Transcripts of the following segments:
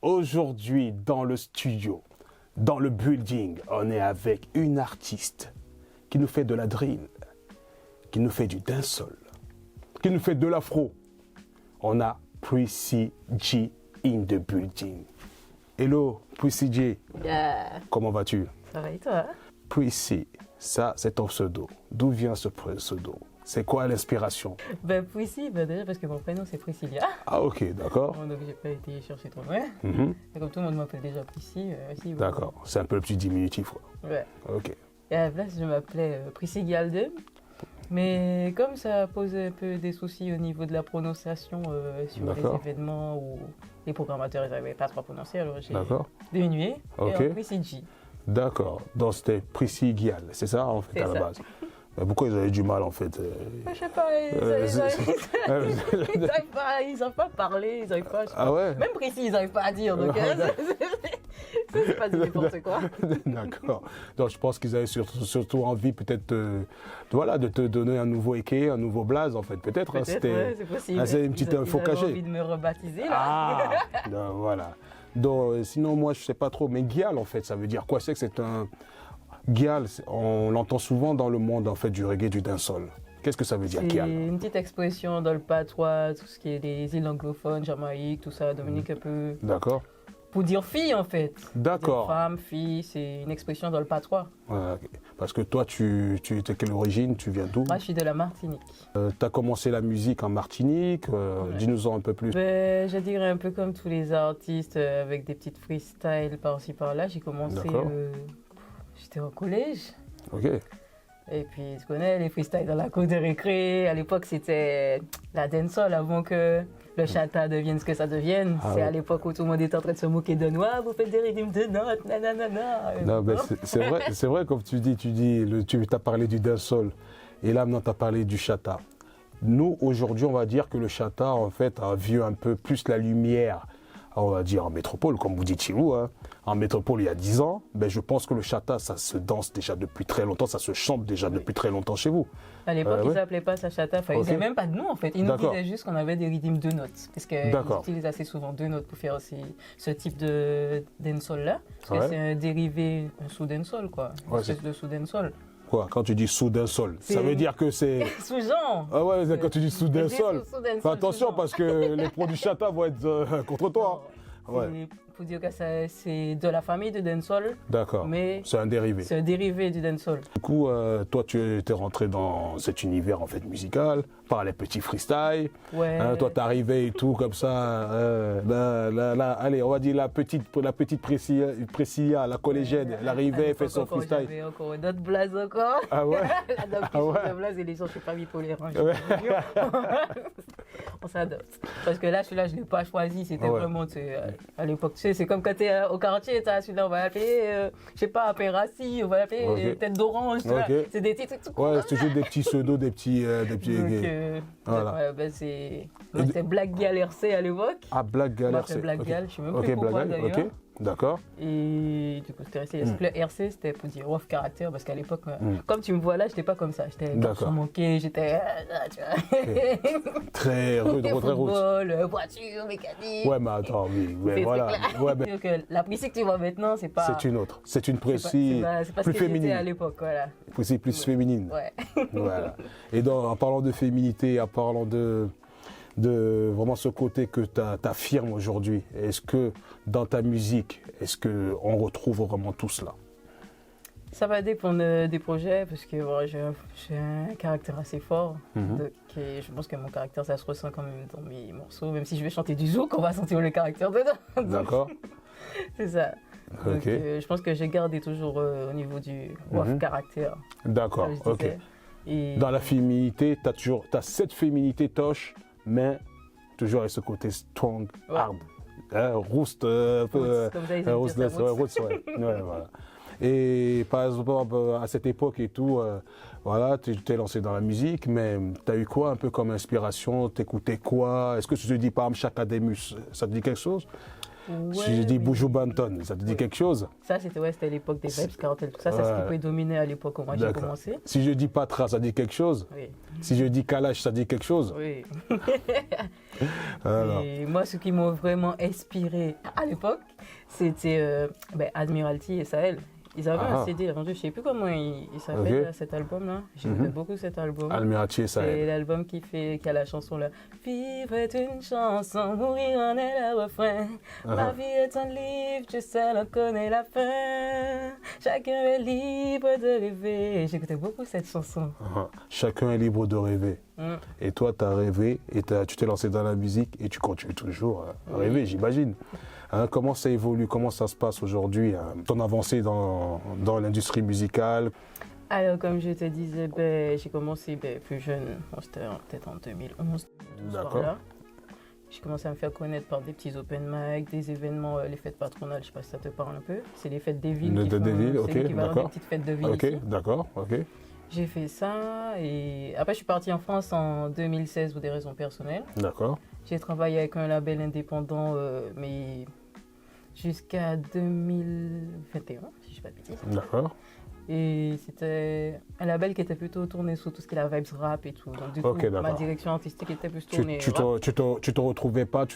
Aujourd'hui, dans le studio, dans le building, on est avec une artiste qui nous fait de la drill, qui nous fait du dancehall, qui nous fait de l'afro. On a Prissy G in the building. Hello, Prissy G. Yeah. Comment vas-tu? Ça va et toi? Prissy, ça c'est ton pseudo. D'où vient ce pseudo? C'est quoi l'inspiration? Ben Prissy, déjà parce que mon prénom c'est Priscilla. Ah ok, d'accord. Donc j'ai pas été chercher trop loin. Mhm. Et comme tout le monde m'appelle déjà Prissy, si, bon. D'accord, c'est un peu le petit diminutif. Quoi. Ouais. Ok. Et à la place, je m'appelais Prissy Galdem. Mais comme ça pose un peu des soucis au niveau de la prononciation sur les événements où les programmateurs n'arrivaient pas trop à prononcer, alors j'ai diminué. Ok. Et Prissy G. D'accord, donc c'était Prissy Gial, c'est ça en fait à la base. Mais pourquoi ils avaient du mal en fait Je sais pas, ils savent pas parler, ils savent pas. Ah ouais. Même Prissy, ils n'arrivent pas à dire, donc c'est pas du n'importe quoi. D'accord, donc je pense qu'ils avaient surtout envie peut-être de te donner un nouveau équé, un nouveau blaze en fait, peut-être. Peut-être, ouais, c'est possible. C'est une petite info cachée. Ils avaient envie de me rebaptiser là. Ah, donc, voilà. Donc sinon moi je sais pas trop, mais Gial en fait ça veut dire quoi? C'est un... Gial, on l'entend souvent dans le monde en fait du reggae, du dancehall. Qu'est-ce que ça veut dire, Gial? C'est une petite expression dans le patois, tout ce qui est des îles anglophones, Jamaïque, tout ça, Dominique un peu. D'accord. Pour dire fille en fait. D'accord. Femme, fille, c'est une expression dans le patois. Ouais, okay. Parce que toi, tu es quelle origine? Tu viens d'où? Moi, je suis de la Martinique. Tu as commencé la musique en Martinique. Dis-nous-en un peu plus. Je dirais un peu comme tous les artistes, avec des petites freestyles par-ci par-là. J'ai commencé, j'étais au collège. Ok. Et puis, tu connais les freestyles dans la cour de récré. À l'époque, c'était la dancehall avant que le chata devienne ce que ça devienne. C'est à l'époque où tout le monde était en train de se moquer de nous. Ah, vous faites des rythmes de notes, nanana. Non, mais c'est vrai, comme tu as parlé du dancehall. Et là, maintenant, tu as parlé du chata. Nous, aujourd'hui, on va dire que le chata, en fait, a vu un peu plus la lumière. On va dire en métropole, comme vous dites chez vous, hein. En métropole il y a 10 ans, ben je pense que le chata, ça se danse déjà depuis très longtemps, ça se chante déjà depuis très longtemps chez vous. À l'époque, ils n'appelaient pas ça chata, ils n'avaient même pas de nom en fait. Ils nous disaient juste qu'on avait des rythmes de notes, parce qu'ils utilisent assez souvent deux notes pour faire ce type de dancehall là, parce que c'est un dérivé, un sous-dancehall quoi, une espèce de sous-dancehall. Quoi, quand tu dis sous-dancehall, ça veut dire que c'est... Sous-genre. Ah ouais, quand tu dis sous-dancehall, fais attention parce que les produits chata vont être contre toi. Ouais. Pour dire que c'est de la famille de dancehall. D'accord, mais c'est un dérivé. C'est un dérivé du dancehall. Du coup, toi, tu étais rentré dans cet univers en fait musical, par les petits freestyles. Ouais. Toi, t'arrivais et tout comme ça. Là, allez, on va dire la petite Priscilla, la collégienne, elle arrivait, elle fait son freestyle. J'avais encore une autre blaze encore. Ah ouais. La blaze et les gens, je suis pas bipolaire. On s'adopte. Parce que là, celui-là, je l'ai pas choisi. C'était vraiment, à l'époque, tu sais, c'est comme quand tu es au quartier, celui-là, on va l'appeler, je sais pas, Pérassi, on va l'appeler tête d'orange. C'est des titres tout cool. Ouais, c'est toujours des petits pseudos, des petits. Donc, voilà. C'était Black Gal RC à l'époque. Ah, Black Gal RC. Moi, Black Gal, je sais même plus pourquoi d'ailleurs. Ok, d'accord. Et du coup, c'était resté. Le RC, c'était pour dire rough caractère, parce qu'à l'époque, comme tu me vois là, j'étais pas comme ça. J'étais garçon manqué, j'étais. Tu vois. Très rude, très rude. Football, voiture, mécanique. Ouais, mais attends, oui. Ouais, voilà. Ouais, mais... La Prissy que tu vois maintenant, c'est pas. C'est une autre. C'est une Prissy plus féminine. À l'époque, voilà. Prissy plus féminine. Ouais. Voilà. Et en parlant de féminité, en parlant de vraiment ce côté que tu affirmes aujourd'hui, est-ce que dans ta musique, est-ce qu'on retrouve vraiment tout cela? Ça va dépendre des projets, parce que j'ai un caractère assez fort. Donc, je pense que mon caractère, ça se ressent quand même dans mes morceaux. Même si je vais chanter du zouk, on va sentir le caractère dedans. D'accord. C'est ça. Donc, je pense que j'ai gardé toujours au niveau du caractère. D'accord, ok. Et dans la féminité, tu as cette féminité toche, mais toujours avec ce côté strong, hard, roost, voilà. Et par exemple, à cette époque et tout, voilà, tu t'es lancé dans la musique, mais tu as eu quoi un peu comme inspiration? T'écoutais quoi? Est-ce que tu te dis par exemple Chakademus, ça te dit quelque chose? Si je dis Buju Banton, ça te dit quelque chose? Ça, c'était l'époque des Vibes Cartel, tout ça. C'est ce qui pouvait dominer à l'époque où moi j'ai commencé. Si je dis Patra, ça dit quelque chose? Oui. Si je dis Kalash, ça dit quelque chose? Oui. Et moi, ce qui m'a vraiment inspiré à l'époque, c'était Admiralty et Sahel. Ils avaient un CD rendu, je ne sais plus comment il s'appelle cet album-là. J'aimais beaucoup cet album. Admiralty et Sahel. C'est l'album qui a la chanson-là. Vivre est une chanson, mourir en est le refrain. Ma vie est un livre, tu sais, on connaît la fin. Chacun est libre de rêver. J'écoutais beaucoup cette chanson. Chacun est libre de rêver. Et toi, tu as rêvé et tu t'es lancé dans la musique et tu continues toujours à rêver, j'imagine. Comment ça évolue, comment ça se passe aujourd'hui, ton avancée dans l'industrie musicale? Alors, comme je te disais, j'ai commencé plus jeune, c'était peut-être en 2011. D'accord. J'ai commencé à me faire connaître par des petits open mic, des événements, les fêtes patronales, je ne sais pas si ça te parle un peu. C'est les fêtes des villes. Des villes, ok, d'accord. Des petites fêtes de ville. Ok, d'accord, ok. J'ai fait ça et après je suis partie en France en 2016 pour des raisons personnelles. D'accord. J'ai travaillé avec un label indépendant, mais jusqu'à 2021, si je ne dis pas de bêtises. D'accord. Et c'était un label qui était plutôt tourné sur tout ce qui est la vibes rap et tout. Donc du coup, ma direction artistique était plus tournée. Tu te retrouvais pas,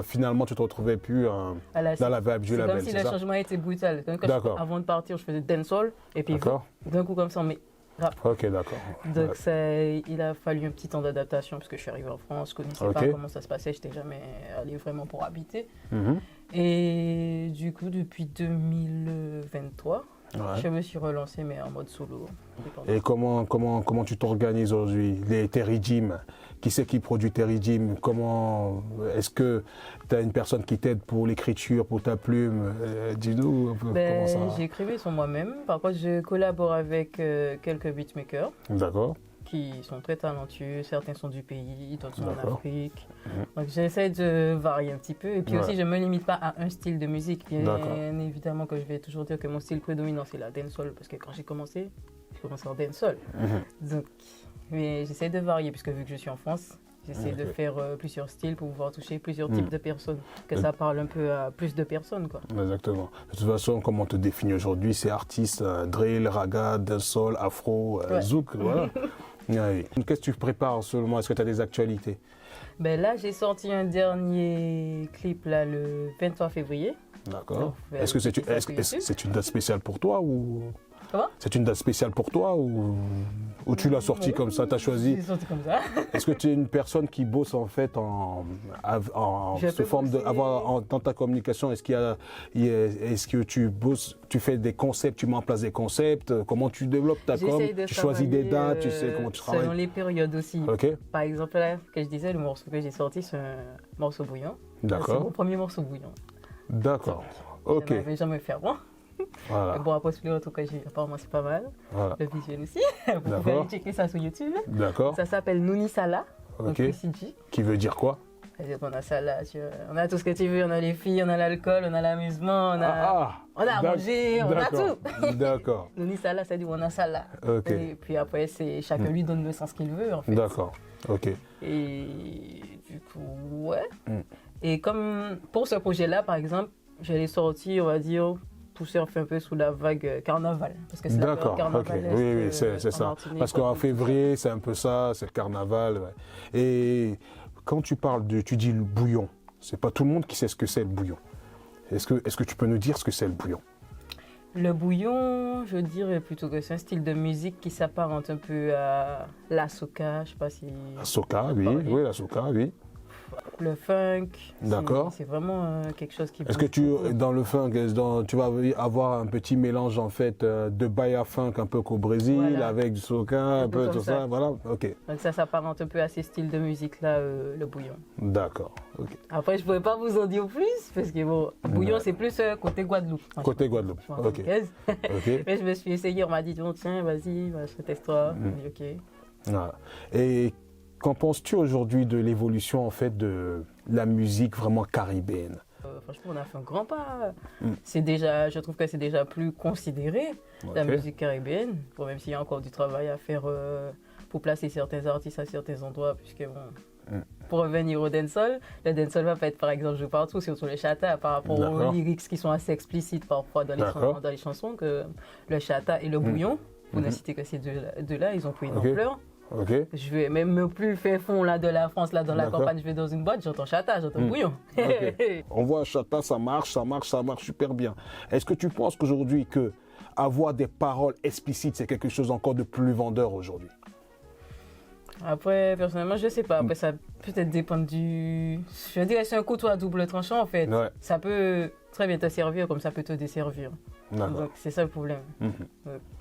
finalement tu te retrouvais plus dans la vibe du label. C'est comme si le changement était brutal. Donc, avant de partir, je faisais dancehall et puis d'un coup comme ça, mais rap. Ok, d'accord. Donc il a fallu un petit temps d'adaptation parce que je suis arrivée en France, je ne connaissais pas comment ça se passait, je n'étais jamais allée vraiment pour habiter. Et du coup, depuis 2023, je me suis relancée, mais en mode solo. Et comment tu t'organises aujourd'hui? Tes rythmes, qui c'est qui produit tes rythmes? Est-ce que tu as une personne qui t'aide pour l'écriture, pour ta plume? Dis-nous un peu comment ça... J'écrivais sur moi-même. Par contre, je collabore avec quelques beatmakers. D'accord. Qui sont très talentueux. Certains sont du pays, d'autres sont en Afrique. Donc j'essaie de varier un petit peu. Et puis aussi, je ne me limite pas à un style de musique. Bien évidemment que je vais toujours dire que mon style prédominant, c'est la dancehall. Parce que quand j'ai commencé en dancehall. Donc, mais j'essaie de varier, puisque vu que je suis en France, j'essaie de faire plusieurs styles pour pouvoir toucher plusieurs types de personnes. Que ça parle un peu à plus de personnes, quoi. Exactement. De toute façon, comment on te définit aujourd'hui, c'est artiste, drill, raga, dancehall, afro, zouk, voilà. Qu'est-ce que tu prépares seulement? Est-ce que tu as des actualités? Là, j'ai sorti un dernier clip là, le 23 février. D'accord. Est-ce que c'est une date spéciale pour toi ou... Comment? C'est une date spéciale pour toi ou tu l'as sorti comme ça, tu as choisi? J'ai sorti comme ça. Est-ce que tu es une personne qui bosse en fait dans ta communication? Est-ce que tu bosses, tu fais des concepts, tu mets en place des concepts? Comment tu développes ta com? Tu choisis des dates, tu sais comment tu travailles? Selon les périodes aussi. Okay. Par exemple, là, que je disais, le morceau que j'ai sorti, c'est un morceau bouillant. D'accord. C'est mon premier morceau bouillant. D'accord. Ok. Je n'avais jamais fait avant. Voilà. Bon, après, en tout cas, apparemment, c'est pas mal. Voilà. Le visuel aussi. Vous pouvez aller checker ça sur YouTube. D'accord. Ça s'appelle Nouni Sala. Ok. Qui veut dire quoi? On a ça là, on a tout ce que tu veux, on a les filles, on a l'alcool, on a l'amusement, on a à manger, on a tout. D'accord. Nouni Sala, ça dit on a ça là. Ok. Et puis après, chacun lui donne le sens qu'il veut en fait. D'accord. Ok. Et du coup, ouais. Et comme pour ce projet-là, par exemple, je l'ai sorti, on va dire, pour surfer un peu sous la vague carnaval. Parce que c'est la période carnavalesque. Oui, c'est ça. Parce qu'en février, c'est un peu ça, c'est le carnaval. Ouais. Et quand tu parles tu dis le bouillon, c'est pas tout le monde qui sait ce que c'est le bouillon. Est-ce que tu peux nous dire ce que c'est le bouillon? Le bouillon, je dirais plutôt que c'est un style de musique qui s'apparente un peu à la soca, je sais pas si... La soca, oui, la soca, oui. Le funk, c'est vraiment quelque chose qui... Est-ce que dans le funk, tu vas avoir un petit mélange en fait de baya funk un peu qu'au Brésil, avec du soca, un peu tout ça, voilà, ok. Donc ça s'apparente un peu à ces styles de musique-là, le bouillon. D'accord, ok. Après, je ne pourrais pas vous en dire plus, parce que bon, bouillon c'est plus côté Guadeloupe. Côté Guadeloupe, ok. Mais je me suis essayé, on m'a dit, tiens, vas-y, je teste-toi, ok. Voilà. Et qu'en penses-tu aujourd'hui de l'évolution en fait de la musique vraiment caribéenne? Franchement, on a fait un grand pas. Je trouve que c'est déjà plus considéré, la musique caribéenne, même s'il y a encore du travail à faire pour placer certains artistes à certains endroits, puisque bon, pour revenir au dancehall, le dancehall va pas être par exemple joué partout, surtout les chata, par rapport aux lyrics qui sont assez explicites parfois dans les chansons, que le chata et le bouillon, pour ne citer que ces deux-là, ils ont pris une ampleur. Je vais même plus faire fond là, de la France, là, dans la campagne, je vais dans une boîte, j'entends chata, j'entends bouillon. On voit chata, ça marche super bien. Est-ce que tu penses qu'aujourd'hui, avoir des paroles explicites, c'est quelque chose encore de plus vendeur aujourd'hui? Après, personnellement, je sais pas. Après, ça peut-être dépend du... Je dirais que c'est un couteau à double tranchant, en fait. Ouais. Ça peut très bien te servir comme ça peut te desservir. Donc, c'est ça le problème.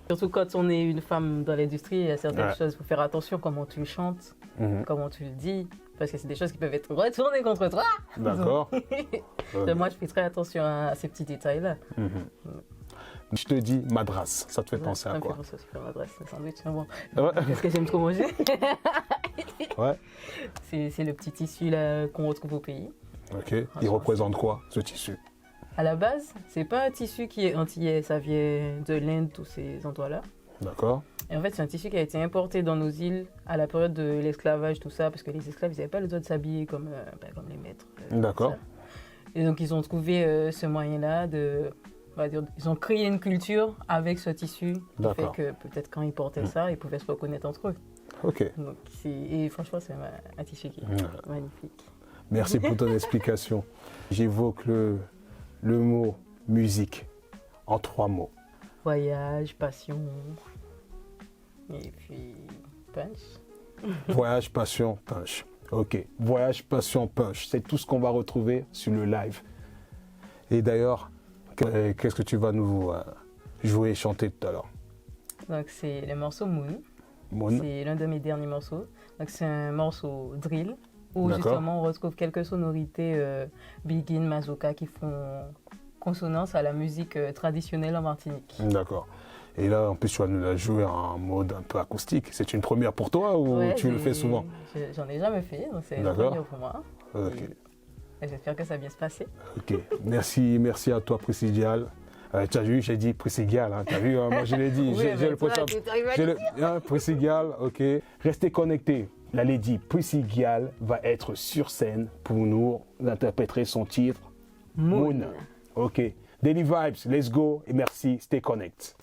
Surtout quand on est une femme dans l'industrie, il y a certaines choses, il faut faire attention comment tu le chantes, comment tu le dis, parce que c'est des choses qui peuvent être retournées contre toi. D'accord. Moi, je fais très attention à ces petits détails-là. Je te dis madras, ça te fait penser à quoi? Ça me fait penser à madras, le sandwich. Bon. Qu'est-ce que j'aime trop manger? C'est le petit tissu là qu'on retrouve au pays. Ok. Il représente quoi, ce tissu? À la base, c'est pas un tissu qui est antillais, ça vient de l'Inde, tous ces endroits-là. D'accord. Et en fait, c'est un tissu qui a été importé dans nos îles à la période de l'esclavage, tout ça, parce que les esclaves, ils n'avaient pas le droit de s'habiller comme les maîtres. D'accord. Et donc, ils ont trouvé ce moyen-là de... On va dire, ils ont créé une culture avec ce tissu qui fait que peut-être quand ils portaient ça, ils pouvaient se reconnaître entre eux. Ok. Donc, et franchement, c'est un tissu qui est magnifique. Merci pour ton explication. J'évoque le mot musique en 3 mots. Voyage, passion et puis punch. Voyage, passion, punch. Ok. Voyage, passion, punch. C'est tout ce qu'on va retrouver sur le live. Et d'ailleurs, qu'est-ce que tu vas nous jouer et chanter tout à l'heure? Donc c'est le morceau Moon. Moon. C'est l'un de mes derniers morceaux. Donc c'est un morceau drill où justement on retrouve quelques sonorités Begin, Mazouka qui font consonance à la musique traditionnelle en Martinique. D'accord. Et là, en plus, tu vas nous la jouer en mode un peu acoustique. C'est une première pour toi ou tu le fais souvent? J'en ai jamais fait, donc c'est une première pour moi. Ok. Et j'espère que ça va bien se passer. Ok. Merci à toi, Prisidial. Tu as vu, j'ai dit Prisidial, hein, tu as vu, moi je l'ai dit. Oui, j'ai le poisson. Prisidial, ok. Restez connectés. La Lady Prisidial va être sur scène pour nous interpréter son titre Moon. Ok. Daily Vibes, let's go et merci. Stay connect.